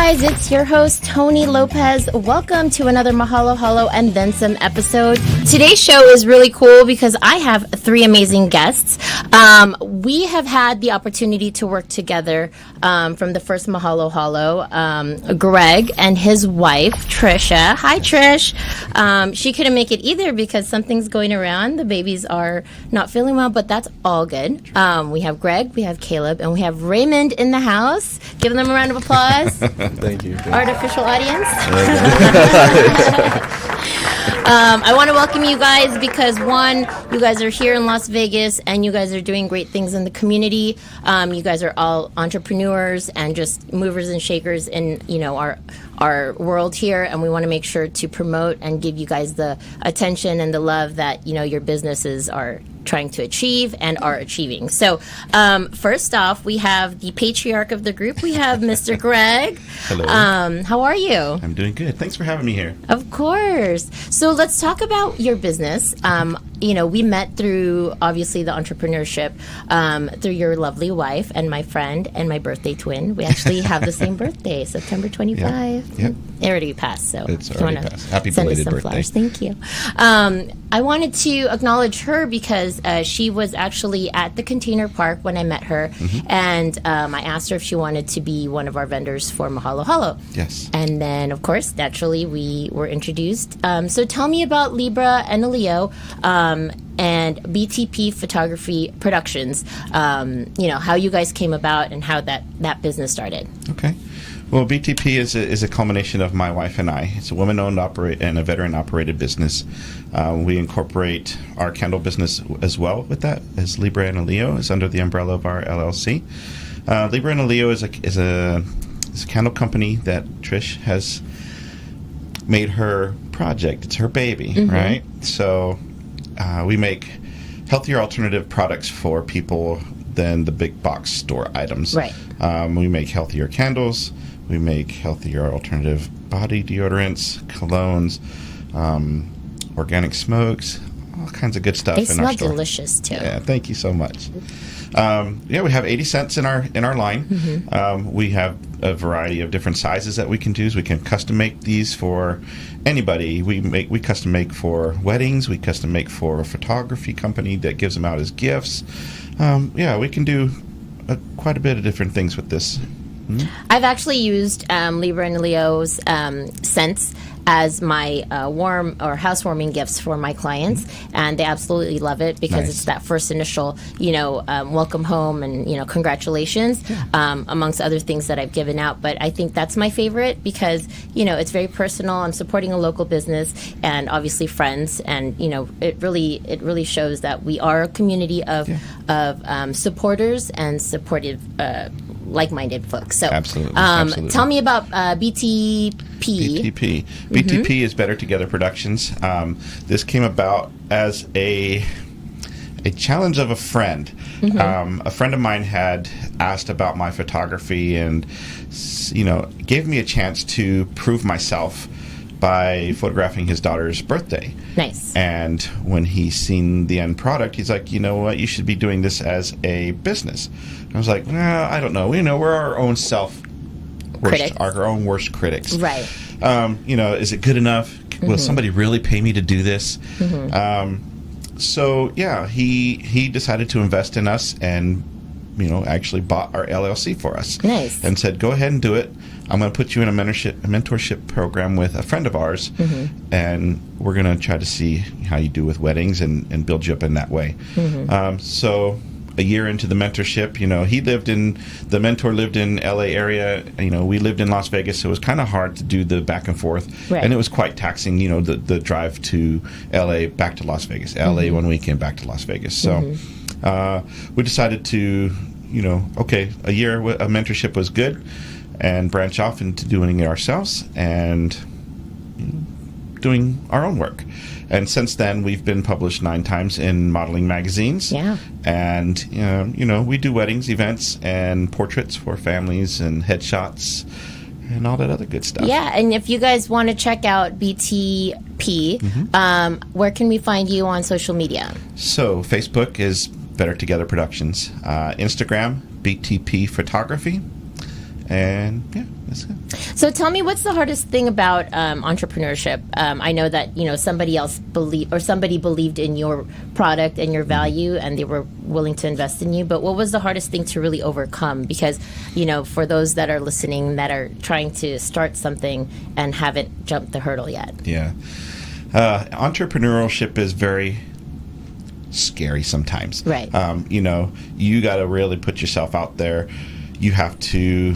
guys, it's your host, Toni Lopez. Welcome to another Mahalo Halo and Then Some episode. Today's show is really cool because I have three amazing guests. We have had the opportunity to work together from the first Mahalo Halo. Greg and his wife, Trisha. Hi, Trish. She couldn't make it either because something's going around. The babies are not feeling well, but that's all good. We have Greg, we have Caleb, and we have Raymond in the house. Give them a round of applause. Thank you. Artificial audience. I want to welcome you guys because, one, you guys are here in Las Vegas and you guys are doing great things in the community. You guys are all entrepreneurs and just movers and shakers in, our world here, and we want to make sure to promote and give you guys the attention and the love that, your businesses are trying to achieve and are achieving. So first off, we have the patriarch of the group. We have Mr. Greg. Hello. How are you? I'm doing good. Thanks for having me here. Of course. So let's talk about your business. We met through, obviously, the entrepreneurship through your lovely wife and my friend and my birthday twin. We actually have the same birthday, September 25. Yep. It already passed, so it's already passed. Happy send us belated some birthday. flowers. Thank you. I wanted to acknowledge her because she was actually at the container park when I met her, and I asked her if she wanted to be one of our vendors for Mahalo Halo. Yes. And then, of course, naturally, we were introduced. So tell me about Libra and Leo and BTP Photography Productions, how you guys came about and how that business started. Okay. Well, BTP is a culmination of my wife and I. It's a woman-owned and a veteran-operated business. We incorporate our candle business as well with that, as Libra and Leo is under the umbrella of our LLC. Libra and Leo is a candle company that Trish has made her project. It's her baby, right? So we make healthier alternative products for people than the big box store items. Right. We make healthier candles. We make healthier alternative body deodorants, colognes, organic smokes, all kinds of good stuff They in smell our store. delicious too. Yeah, thank you so much. We have 80 cents in our line. We have a variety of different sizes that we can do. We can custom make these for anybody. We custom make for weddings. We custom make for a photography company that gives them out as gifts. We can do quite a bit of different things with this. I've actually used Libra and Leo's scents as my warm or housewarming gifts for my clients, and they absolutely love it because Nice. it's that first initial, welcome home and, congratulations, amongst other things that I've given out. But I think that's my favorite because, it's very personal. I'm supporting a local business and obviously friends, and, it really shows that we are a community of supporters and supportive like-minded folks. So, Absolutely. tell me about BTP. BTP. BTP is Better Together Productions. This came about as a challenge of a friend. A friend of mine had asked about my photography and, gave me a chance to prove myself by photographing his daughter's birthday. Nice. And when he's seen the end product, he's like, you know what, you should be doing this as a business. And I was like, I don't know. We're our own our own worst critics. Right. Is it good enough? Will somebody really pay me to do this? He decided to invest in us and, actually bought our LLC for us. Nice. And said, go ahead and do it. I'm going to put you in a mentorship program with a friend of ours, and we're going to try to see how you do with weddings and build you up in that way. So a year into the mentorship, the mentor lived in LA area, we lived in Las Vegas, so it was kind of hard to do the back and forth. Right. And it was quite taxing, the drive to LA back to Las Vegas, LA one weekend back to Las Vegas. So we decided to, a year of mentorship was good, and branch off into doing it ourselves and doing our own work. And since then, we've been published 9 times in modeling magazines. Yeah. And, we do weddings, events, and portraits for families and headshots and all that other good stuff. Yeah, and if you guys want to check out BTP, where can we find you on social media? So Facebook is Better Together Productions. Instagram, BTP Photography. And yeah, that's good. So tell me, what's the hardest thing about entrepreneurship? I know that somebody believed in your product and your value, and they were willing to invest in you. But what was the hardest thing to really overcome? Because for those that are listening that are trying to start something and haven't jumped the hurdle yet. Yeah, entrepreneurship is very scary sometimes. Right. You got to really put yourself out there. You have to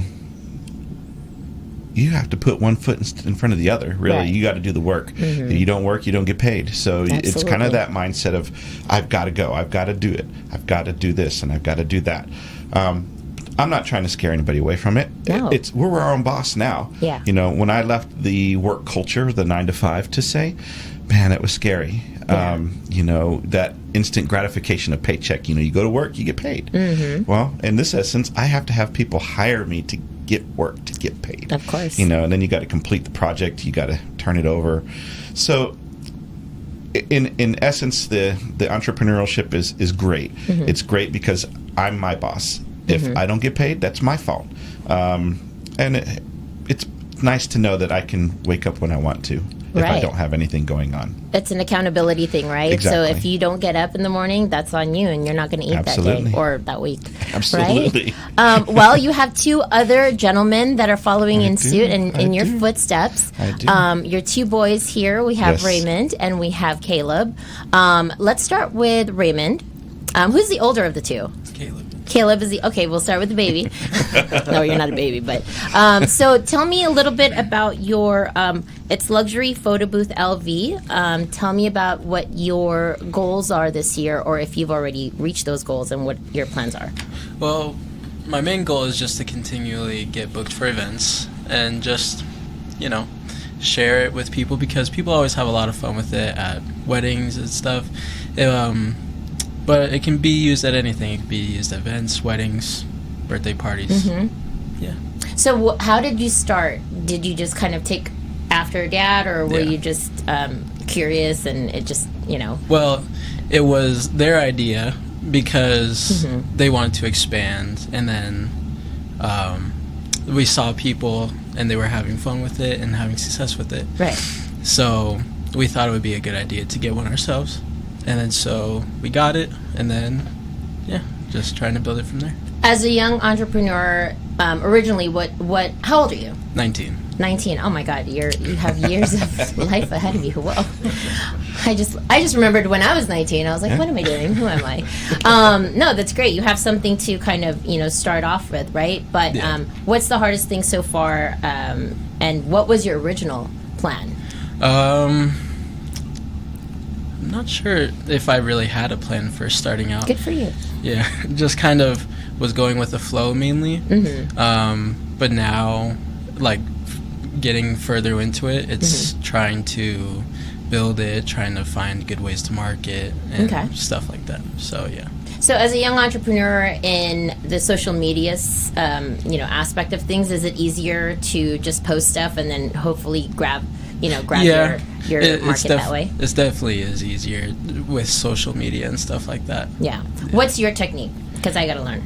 put one foot in front of the other. Really, right. You got to do the work. Mm-hmm. You don't work, you don't get paid. So Absolutely. It's kind of that mindset of I've got to go, I've got to do it, I've got to do this, and I've got to do that. I'm not trying to scare anybody away from it. No. We're our own boss now. Yeah. When I left the work culture, the 9 to 5, to say, man, it was scary. Yeah. That instant gratification of paycheck. You go to work, you get paid. Mm-hmm. Well, in this essence, I have to have people hire me to get work, to get paid. Of course. And then you got to complete the project. You got to turn it over. So, in essence, the entrepreneurship is great. Mm-hmm. It's great because I'm my boss. If Mm-hmm. I don't get paid, that's my fault. And it's nice to know that I can wake up when I want to. If I Right. don't have anything going on. It's an accountability thing, right? Exactly. So if you don't get up in the morning, that's on you, and you're not going to eat Absolutely. that day or that week. Absolutely. Right? Well, you have two other gentlemen that are following I in do. suit and in I your do. footsteps. I do. Your two boys here, we have Yes. Raymond and we have Caleb. Let's start with Raymond. Who's the older of the two? Caleb is okay. We'll start with the baby. No, you're not a baby, but so tell me a little bit about your. It's luxury photo booth LV. Tell me about what your goals are this year, or if you've already reached those goals, and what your plans are. Well, my main goal is just to continually get booked for events and just, share it with people, because people always have a lot of fun with it at weddings and stuff. But it can be used at anything. It can be used at events, weddings, birthday parties. Mm-hmm. Yeah. So how did you start? Did you just kind of take after dad, or were Yeah. you just curious and it just, Well, it was their idea because Mm-hmm. they wanted to expand, and then we saw people and they were having fun with it and having success with it. Right. So we thought it would be a good idea to get one ourselves. And then so we got it, and then, just trying to build it from there. As a young entrepreneur, originally, how old are you? 19. 19. Oh my God, you have years of life ahead of you. Whoa. I just remembered when I was 19. I was like, what am I doing? Who am I? No, that's great. You have something to kind of start off with, right? But what's the hardest thing so far? And what was your original plan? I'm not sure if I really had a plan for starting out. Good for you. Yeah, just kind of was going with the flow mainly. Mm-hmm. But now, getting further into it, it's trying to build it, trying to find good ways to market and stuff like that. So yeah. So as a young entrepreneur in the social media, aspect of things, is it easier to just post stuff and then hopefully grab your market that way? It definitely is easier with social media and stuff like that. Yeah. What's your technique? Because I got to learn.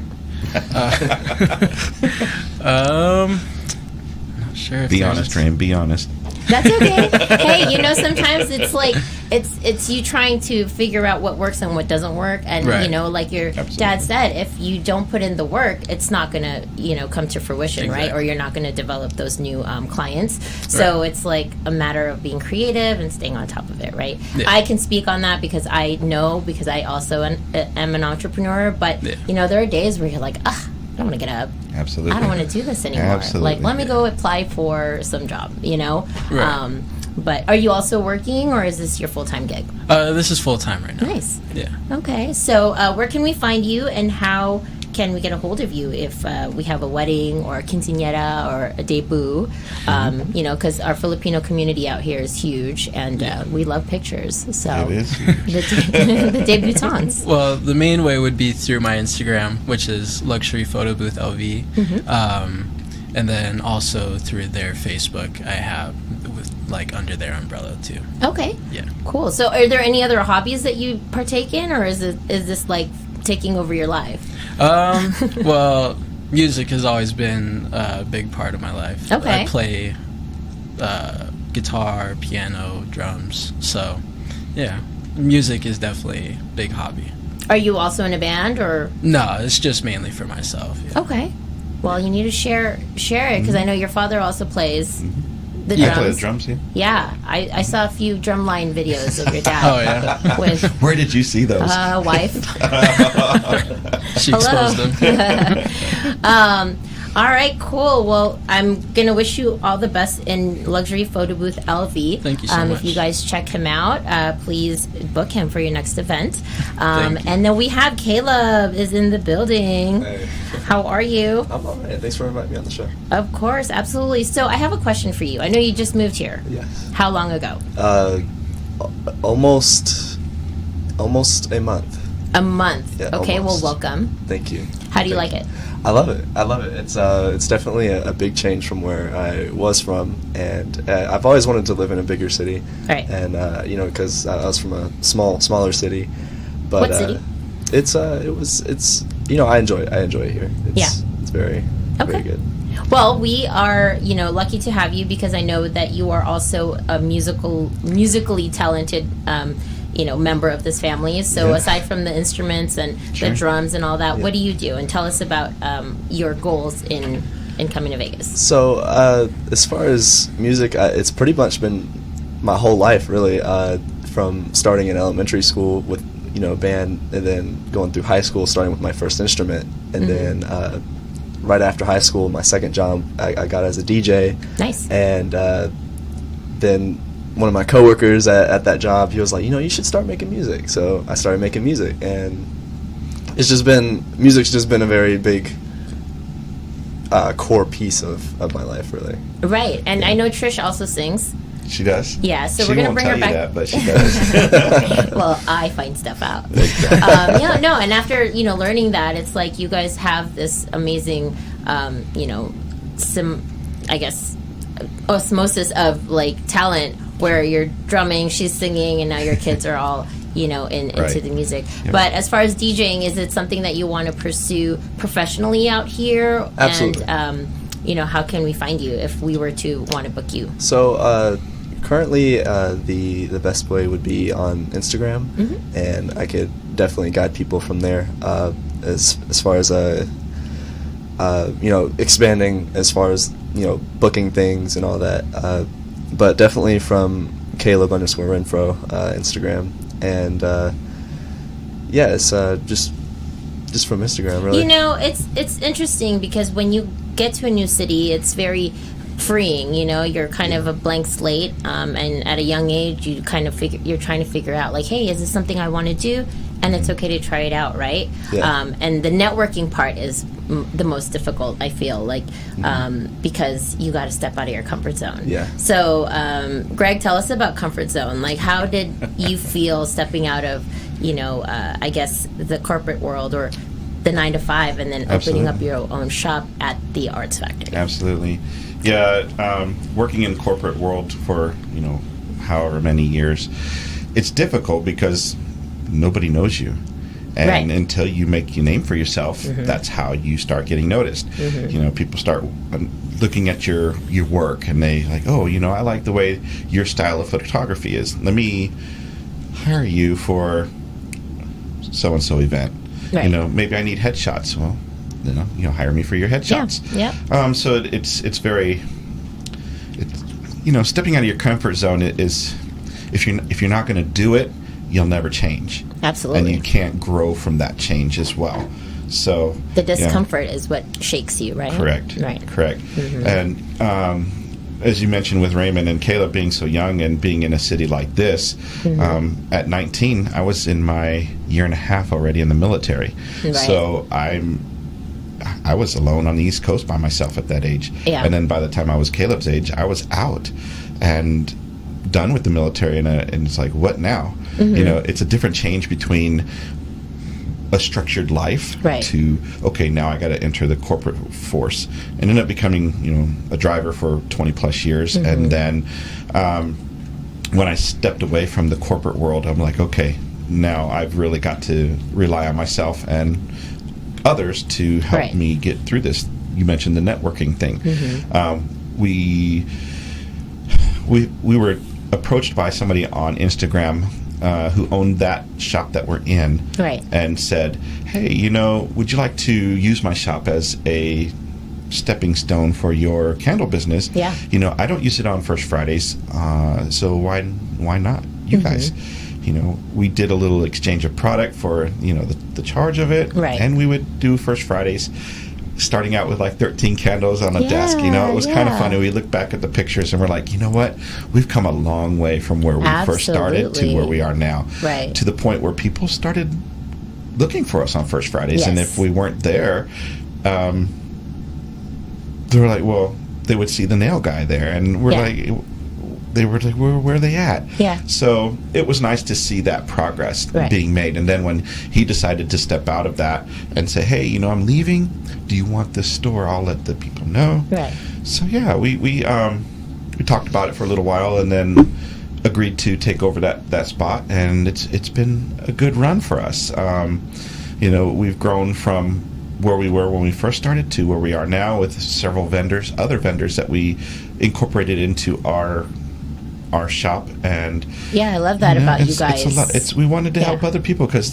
Not sure. Be honest, Rain. Be honest. That's okay. Hey, sometimes it's like it's you trying to figure out what works and what doesn't work, and Right. like your dad said, if you don't put in the work, it's not gonna come to fruition, right? Or you're not gonna develop those new clients. So it's like a matter of being creative and staying on top of it, right? Yeah. I can speak on that because I also am an entrepreneur, but there are days where you're like, I don't want to get up. Absolutely. I don't want to do this anymore. Absolutely. Let me go apply for some job, Right. But are you also working, or is this your full-time gig? This is full time right now. Nice. Yeah. Okay. So where can we find you, and how can we get a hold of you if we have a wedding or a quinceañera or a debut? Because our Filipino community out here is huge, and we love pictures. So It is. the debutantes. Well, the main way would be through my Instagram, which is Luxury Photo Booth LV. And then also through their Facebook, I have under their umbrella too. Okay. Yeah. Cool. So are there any other hobbies that you partake in, or is this like taking over your life? Well, music has always been a big part of my life. Okay. I play guitar, piano, drums. So, yeah, music is definitely a big hobby. Are you also in a band, or? No, it's just mainly for myself. Yeah. Okay. Well, you need to share it, because I know your father also plays the I drums. play the drums, yeah. Yeah, I saw a few drumline videos of your dad. Oh, yeah. With Where did you see those? wife. She Hello. exposed them. All right, cool. Well, I'm going to wish you all the best in Luxury Photo Booth LV. Thank you so much. If you guys check him out, please book him for your next event. Thank you. And then we have Caleb is in the building. Hey. How are you? I'm all right. Thanks for inviting me on the show. Of course, absolutely. So I have a question for you. I know you just moved here. Yes. How long ago? Almost a month. A month. Yeah, okay, almost. well, welcome. Thank you. How do you Thank like it? I love it. I love it. It's definitely a big change from where I was from, and I've always wanted to live in a bigger city. Right. And because I was from a smaller city. But What city? It's I enjoy it here. It's very Okay. good. Well, we are, lucky to have you, because I know that you are also a musically talented, member of this family. So Yeah. aside from the instruments and Sure. the drums and all that, Yeah. what do you do? And tell us about your goals in coming to Vegas. So as far as music, it's pretty much been my whole life, really, from starting in elementary school with band, and then going through high school, starting with my first instrument, and then right after high school, my second job, I got as a DJ. Nice. And then one of my coworkers at that job, he was like, you should start making music. So I started making music, and music's just been a very big core piece of my life, really. Right. And I know Trish also sings. She does? Yeah, so she we're going to won't bring tell her you back. that, but she does. Well, I find stuff out. And after learning that, it's like you guys have this amazing, I guess, osmosis of like talent, where you're drumming, she's singing, and now your kids are all into Right. the music. Yeah. But as far as DJing, is it something that you want to pursue professionally out here? Absolutely. And how can we find you if we were to want to book you? So currently, the best way would be on Instagram, and I could definitely guide people from there. As far as expanding, as far as booking things and all that. But definitely from Caleb_Renfro Instagram, and it's just from Instagram, really. It's interesting, because when you get to a new city, it's very freeing. You're kind of a blank slate, and at a young age, you're trying to figure out, like, hey, is this something I want to do? And it's okay to try it out, right? Yeah. And the networking part is the most difficult, I feel like, because you got to step out of your comfort zone. Yeah. So, Greg, tell us about comfort zone. Like, how did you feel stepping out of, I guess, the corporate world, or the 9 to 5, and then opening Absolutely. up your own shop at the Arts Factory? Absolutely. Yeah, working in corporate world for, however many years, it's difficult because nobody knows you. And Right. until you make your name for yourself, that's how you start getting noticed. People start looking at your work, and they like, oh, I like the way your style of photography is. Let me hire you for so-and-so event. Right. Maybe I need headshots. Well, hire me for your headshots. Yeah. So it's very, stepping out of your comfort zone is, if you're not going to do it, you'll never change. Absolutely. And you can't grow from that change as well. So The discomfort is what shakes you, right? Correct. Right. Correct. And as you mentioned with Raymond and Caleb being so young and being in a city like this, at 19, I was in my year and a half already in the military. Right. So I was alone on the East Coast by myself at that age. Yeah. And then by the time I was Caleb's age, I was out and done with the military, and it's like, what now? It's a different change between a structured life Right. to, okay, now I got to enter the corporate force, and ended up becoming a driver for 20 plus years. And then when I stepped away from the corporate world, I'm like, okay, now I've really got to rely on myself and others to help Right. me get through this. You mentioned the networking thing. We were approached by somebody on Instagram who owned that shop that we're in, Right. and said, "Hey, would you like to use my shop as a stepping stone for your candle business? Yeah. I don't use it on First Fridays, so why not? You guys." We did a little exchange of product for the charge of it, Right. and we would do First Fridays, starting out with like 13 candles on a desk. It was kind of yeah. funny. We look back at the pictures and we're like, you know what? We've come a long way from where we first started to Absolutely. where we are now. Right. To the point where people started looking for us on First Fridays. And Yes. if we weren't there, they were like, well, they would see the nail guy there. And we're Yeah. like, they were like, where are they at? Yeah. So it was nice to see that progress Right. being made. And then when he decided to step out of that and say, hey, I'm leaving. Do you want this store? I'll let the people know. Right. So yeah, we talked about it for a little while and then agreed to take over that spot. And it's been a good run for us. We've grown from where we were when we first started to where we are now with several other vendors that we incorporated into our shop. And Yeah, I love that about you guys. it's a lot. We wanted to help Yeah. other people because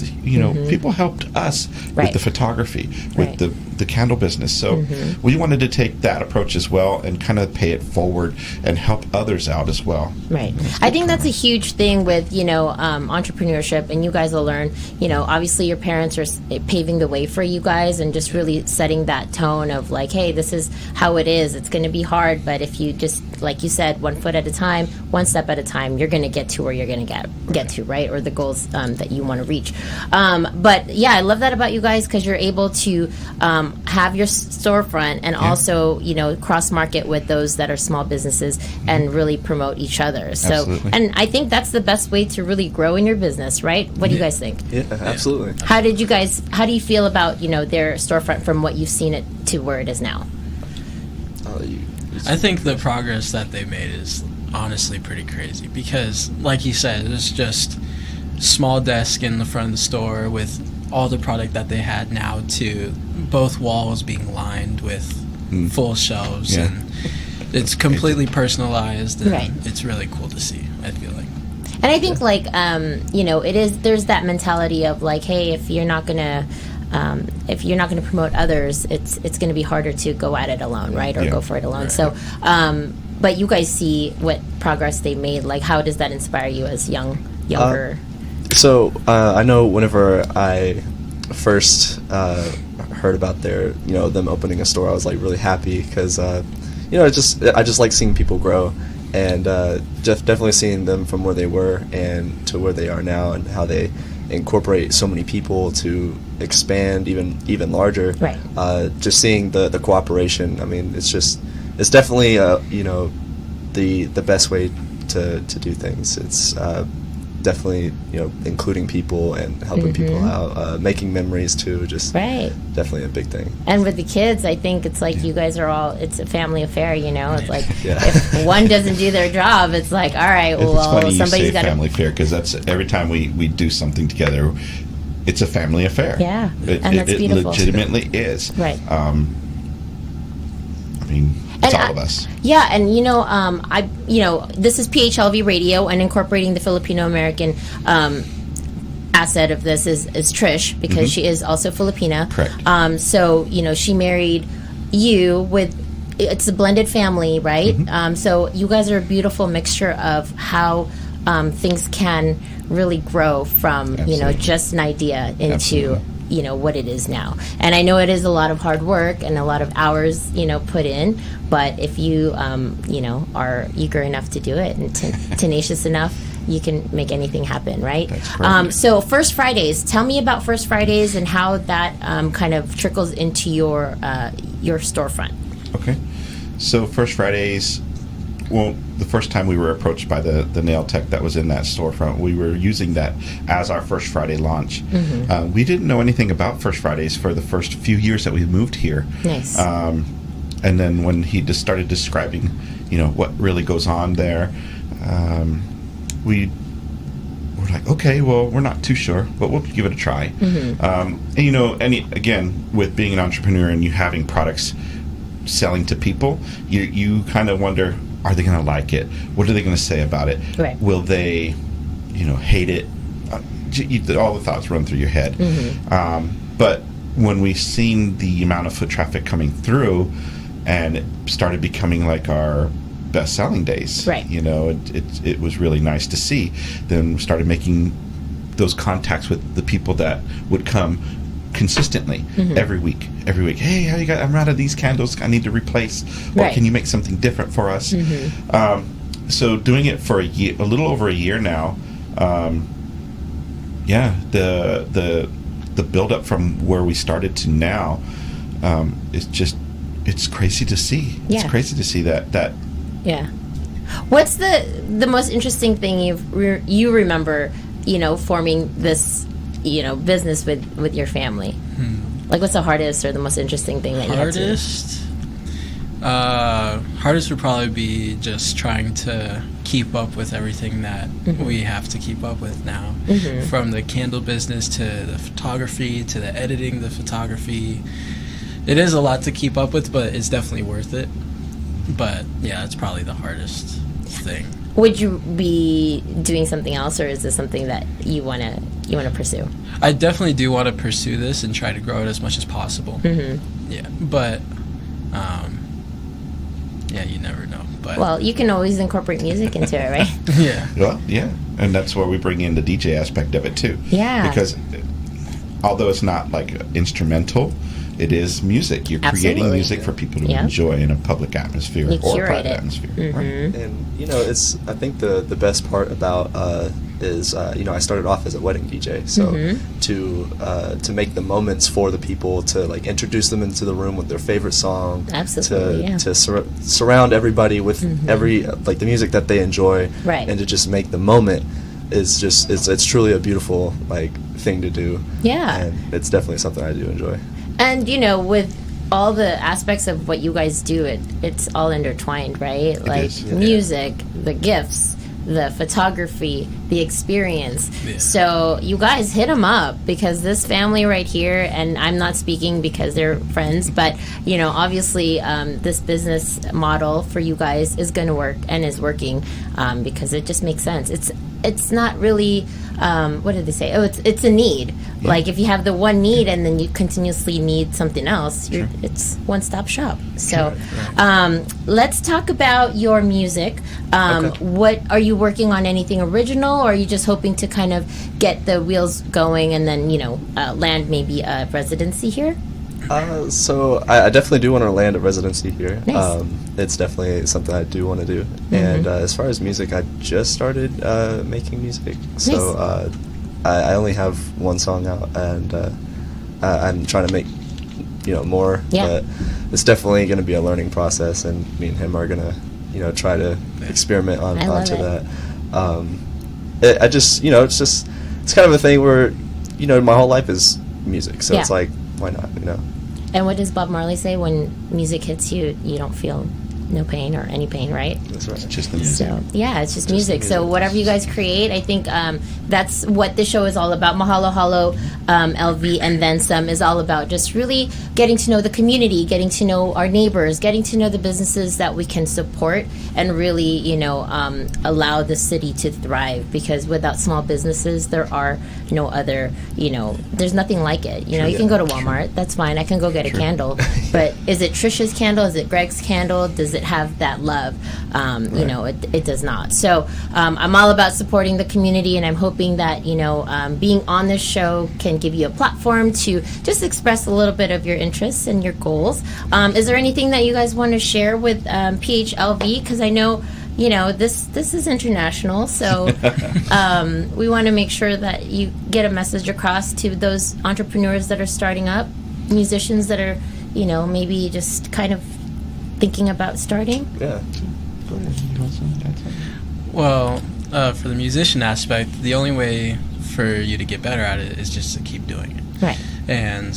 people helped us Right. with the photography, with Right. the candle business. So we wanted to take that approach as well and kind of pay it forward and help others out as well. Right. I think that's a huge thing with, entrepreneurship, and you guys will learn, obviously your parents are paving the way for you guys and just really setting that tone of like, hey, this is how it is. It's going to be hard, but if you just, like you said, 1 foot at a time, one step at a time, you're going to get to where you're going to get to, right? Or the goals that you want to reach. But yeah, I love that about you guys because you're able to have your storefront and also, cross market with those that are small businesses and really promote each other. So, Absolutely. and I think that's the best way to really grow in your business, right? What do you guys think? Yeah, absolutely. How do you feel about, their storefront from what you've seen it to where it is now? I think the progress that they made is honestly pretty crazy because, like you said, it's just small desk in the front of the store with all the product that they had now to both walls being lined with full shelves, Yeah. and it's completely personalized, and Right. it's really cool to see, I feel like. And I think there's that mentality of like, hey, if you're not gonna promote others, it's gonna be harder to go at it alone, right? Or Yeah. go for it alone. Right. So, but you guys see what progress they made. Like, how does that inspire you as younger? So I know whenever I first heard about them opening a store, I was like really happy because I just like seeing people grow, and definitely seeing them from where they were and to where they are now, and how they incorporate so many people to expand even larger. Right. Just seeing the cooperation. I mean, it's definitely the best way to do things. It's definitely including people and helping people out, making memories too. Just Right. definitely a big thing. And with the kids, I think it's like you guys are it's a family affair, It's like Yeah. if one doesn't do their job, it's like, all right, It's well, funny you somebody's say got family affair because that's every time we do something together, it's a family affair. Yeah, It, and that's it beautiful. legitimately is. Right. It's And all of us. Yeah, and this is PHLV Radio, and incorporating the Filipino American asset of this is Trish, because she is also Filipina. Correct. So she married you with. It's a blended family, right? So you guys are a beautiful mixture of how things can really grow from Absolutely. just an idea into. Absolutely. What it is now. And I know it is a lot of hard work and a lot of hours, put in, but if you, are eager enough to do it and tenacious enough, you can make anything happen, right? That's perfect. So First Fridays, tell me about First Fridays and how that kind of trickles into your storefront. Okay. So First Fridays, well, the first time we were approached by the nail tech that was in that storefront, we were using that as our First Friday launch. We didn't know anything about First Fridays for the first few years that we moved here. Nice. And then when he just started describing, what really goes on there, we we're like, okay, well, we're not too sure, but we'll give it a try. And you know, again, with being an entrepreneur and you having products selling to people, you kind of wonder, are they going to like it? What are they going to say about it? Right. Will they, you know, hate it? All the thoughts run through your head. But when we seen the amount of foot traffic coming through, and it started becoming like our best-selling days, right? You know, it was really nice to see. Then we started making those contacts with the people that would come consistently every week. Hey, how you got? I'm out of these candles. I need to replace. Or can you make something different for us? So doing it for a little over a year now. The build up from where we started to now, it's crazy to see. Yeah. It's crazy to see that. Yeah. What's the most interesting thing you remember, you know, forming this, you know, business with your family? Like, what's the hardest or the most interesting thing that you had to do? Hardest would probably be just trying to keep up with everything that we have to keep up with now. From the candle business to the photography to the editing, the photography. It is a lot to keep up with, but it's definitely worth it. But yeah, it's probably the hardest thing. Would you be doing something else, or is this something that you wanna pursue? I definitely do want to pursue this and try to grow it as much as possible. Yeah, but yeah, you never know. But well, you can always incorporate music into it, right? Yeah. Well, yeah, and that's where we bring in the DJ aspect of it too. Yeah. Because although it's not like instrumental, it is music. You're creating Absolutely. music for people to enjoy in a public atmosphere You or a curate private it. atmosphere. Right? And you know, I think the best part about is you know, I started off as a wedding DJ, so to make the moments for the people, to like introduce them into the room with their favorite song, Absolutely, to surround everybody with every like the music that they enjoy, Right. and to just make the moment is just it's truly a beautiful like thing to do. Yeah. And it's definitely something I do enjoy. And, you know, with all the aspects of what you guys do, it's all intertwined, right? Like is, yeah. music, the gifts, the photography, the experience. Yeah. So you guys hit them up, because this family right here, and I'm not speaking because they're friends, but, you know, obviously this business model for you guys is going to work and is working because it just makes sense. It's not really, what did they say? Oh, it's a need. Yeah. Like if you have the one need and then you continuously need something else, it's one-stop shop. So let's talk about your music. Okay. What are you working on? Anything original, or are you just hoping to kind of get the wheels going and then, you know, land maybe a residency here? So I definitely do want to land a residency here. Nice. It's definitely something I do want to do. And as far as music, I just started making music. So I only have one song out, and I'm trying to make, you know, more. Yeah. But it's definitely going to be a learning process, and me and him are going to, you know, try to experiment onto that. I just, you know, it's kind of a thing where, you know, my whole life is music, so it's like, why not, you know? And what does Bob Marley say? When music hits you, you don't feel no pain or any pain, right? That's right. It's just the music. So yeah, it's just music. So whatever you guys create, I think that's what the show is all about. Mahalo Halo, LV, and then some is all about just really getting to know the community, getting to know our neighbors, getting to know the businesses that we can support, and really, you know, allow the city to thrive. Because without small businesses, there are no other, you know, there's nothing like it. You know, you can go to Walmart, that's fine. I can go get a candle, but is it Trisha's candle? Is it Greg's candle? Does it have that love? You know, it does not. So I'm all about supporting the community, and I'm hoping that, you know, being on this show can give you a platform to just express a little bit of your interests and your goals. Is there anything that you guys want to share with PHLV? Because I know, you know, this is international, so we want to make sure that you get a message across to those entrepreneurs that are starting up, musicians that are, you know, maybe just kind of thinking about starting. Yeah. Well, for the musician aspect, the only way for you to get better at it is just to keep doing it. Right. And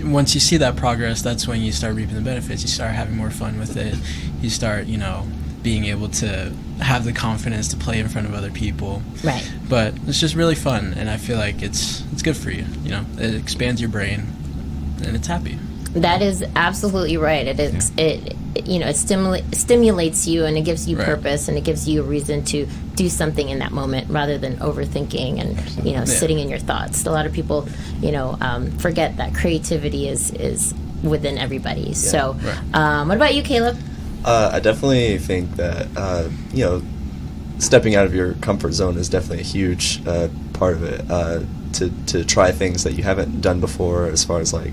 once you see that progress, that's when you start reaping the benefits. You start having more fun with it. You start, you know, being able to have the confidence to play in front of other people. Right. But it's just really fun, and I feel like it's good for you. You know, it expands your brain, and it's happy. That is absolutely right. It is. It stimulates you, and it gives you purpose, and it gives you a reason to do something in that moment rather than overthinking and sitting in your thoughts. A lot of people forget that creativity is within everybody. Yeah. So, what about you, Caleb? I definitely think that stepping out of your comfort zone is definitely a huge part of it. To try things that you haven't done before, as far as like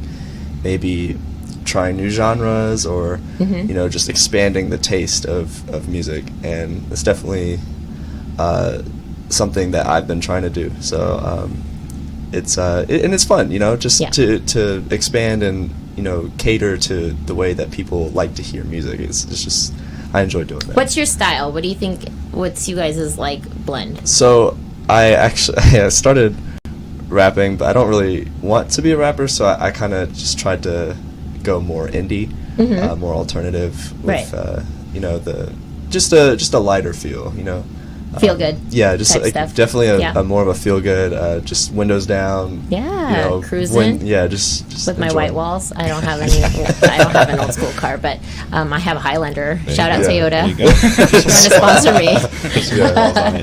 maybe trying new genres or just expanding the taste of music, and it's definitely something that I've been trying to do. So it's fun, to expand and cater to the way that people like to hear music. It's just, I enjoy doing that. What's your style? What do you think? What's you guys' like blend? So I started rapping, but I don't really want to be a rapper, so I kind of just tried to go more indie, more alternative, with just a lighter feel, Feel good. Yeah, just like, definitely a more of a feel good, just windows down. Yeah, cruising. Just with my white walls. I don't have any. I don't have an old school car, but I have a Highlander. Shout out Toyota. Trying to sponsor me.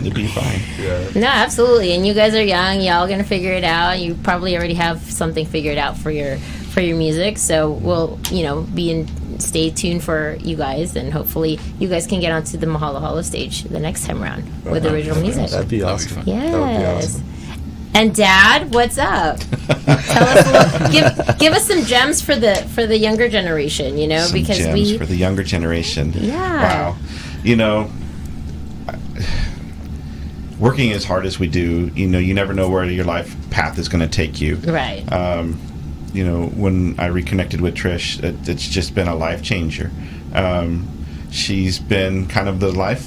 To be fine. Yeah. No, absolutely. And you guys are young. Y'all gonna figure it out. You probably already have something figured out for your music. So we'll stay tuned for you guys, and hopefully you guys can get onto the Mahalo Halo stage the next time around with original music. That'd be awesome. Yes. That would be awesome. And Dad, what's up? Tell us give us some gems for the younger generation, some because gems for the younger generation. Yeah. Wow. Working as hard as we do, you never know where your life path is going to take you. Right. When I reconnected with Trish, it's just been a life changer. She's been kind of the life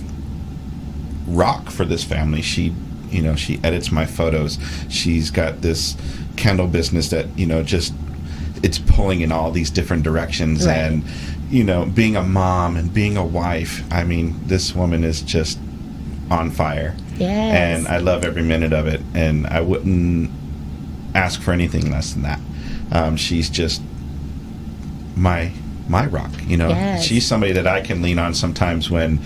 rock for this family. She edits my photos. She's got this candle business that, just it's pulling in all these different directions. Right. And, being a mom and being a wife, I mean, this woman is just on fire. Yes. And I love every minute of it. And I wouldn't ask for anything less than that. She's just my rock, Yes. She's somebody that I can lean on sometimes when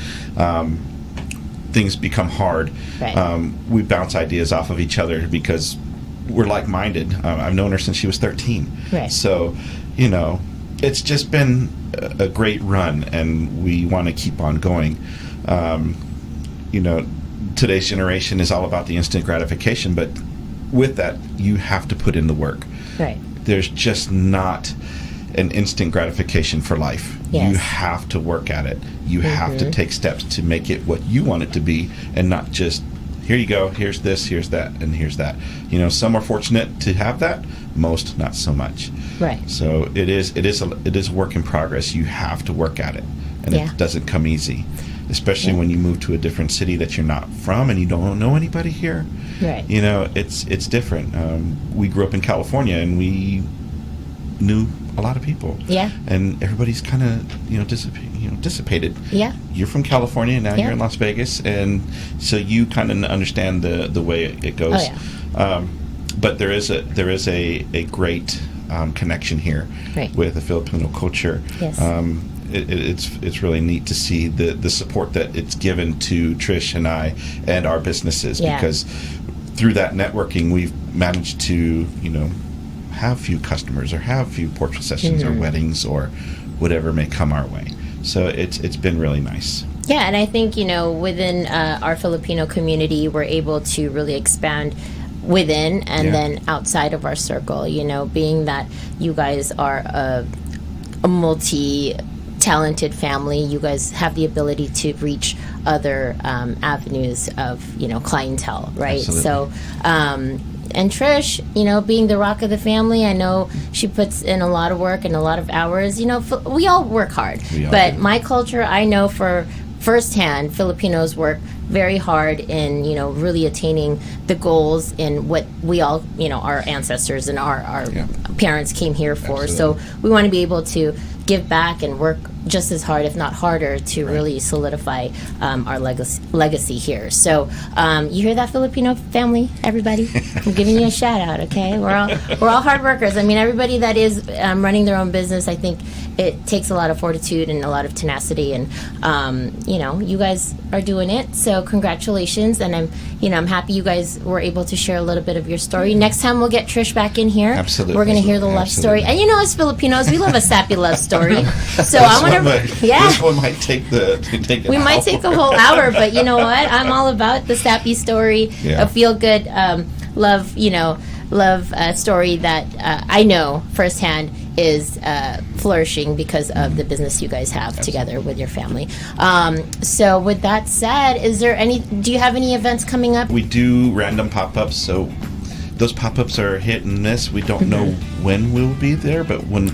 things become hard. Right. We bounce ideas off of each other because we're like-minded. I've known her since she was 13. Right. So, it's just been a great run, and we want to keep on going. Today's generation is all about the instant gratification, but with that, you have to put in the work. Right. There's just not an instant gratification for life. Yes. You have to work at it. You have to take steps to make it what you want it to be, and not just, here you go, here's this, here's that, and here's that. Some are fortunate to have that, most not so much. Right. So it is a work in progress. You have to work at it, and it doesn't come easy, especially when you move to a different city that you're not from and you don't know anybody here. Right. It's different. We grew up in California, and we knew a lot of people. Yeah. And everybody's kind of dissipated. Yeah. You're from California, now you're in Las Vegas, and so you kind of understand the way it goes. Oh, yeah. But there is a great connection here with the Filipino culture. Yes. It's really neat to see the support that it's given to Trish and I and our businesses, because through that networking we've managed to have few customers or have few portrait sessions or weddings or whatever may come our way. So it's been really nice. Yeah, and I think within our Filipino community, we're able to really expand within and then outside of our circle. Being that you guys are a multi-talented family, you guys have the ability to reach other avenues of clientele, right? Absolutely. So and Trish, being the rock of the family, I know she puts in a lot of work and a lot of hours. We all work hard, but my culture, I know for firsthand, Filipinos work very hard in really attaining the goals in what we all our ancestors and our parents came here for. Absolutely. So we want to be able to give back and work just as hard, if not harder, to really solidify our legacy here. So you hear that, Filipino family, everybody? I'm giving you a shout out. Okay, we're all hard workers. I mean, everybody that is running their own business, I think it takes a lot of fortitude and a lot of tenacity, and you guys are doing it. So congratulations, and I'm happy you guys were able to share a little bit of your story. Next time we'll get Trish back in here. Absolutely, we're gonna hear the love story, and as Filipinos, we love a sappy love story. So I want to, This one might take we might take a whole hour, but you know what? I'm all about the sappy story, a feel good love story that I know firsthand is flourishing because of the business you guys have together with your family. So with that said, do you have any events coming up? We do random pop-ups, so those pop-ups are hit and miss. We don't know when we'll be there, but when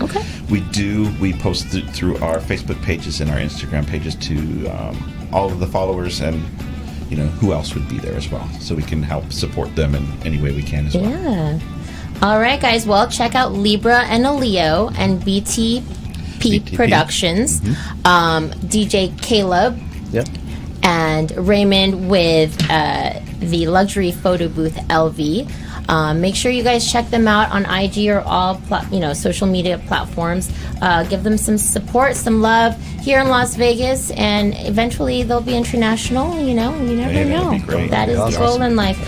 we do, we post through our Facebook pages and our Instagram pages to all of the followers, and who else would be there as well, so we can help support them in any way we can as well. Yeah. All right, guys. Well, check out Libra and Leo and BTP Productions, DJ Caleb, and Raymond with the luxury photo booth LV. Make sure you guys check them out on IG or all social media platforms. Give them some support, some love here in Las Vegas, and eventually they'll be international. You never know. That is the goal in life.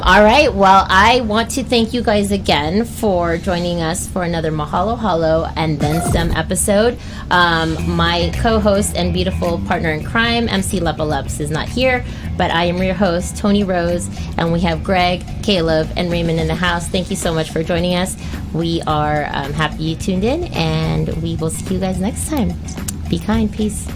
All right. Well, I want to thank you guys again for joining us for another Mahalo Halo and Then Some episode. My co-host and beautiful partner in crime, MC Lepa is not here, but I am your host, Toni Rose, and we have Greg, Caleb, and Raymond in the house. Thank you so much for joining us. We are happy you tuned in, and we will see you guys next time. Be kind. Peace.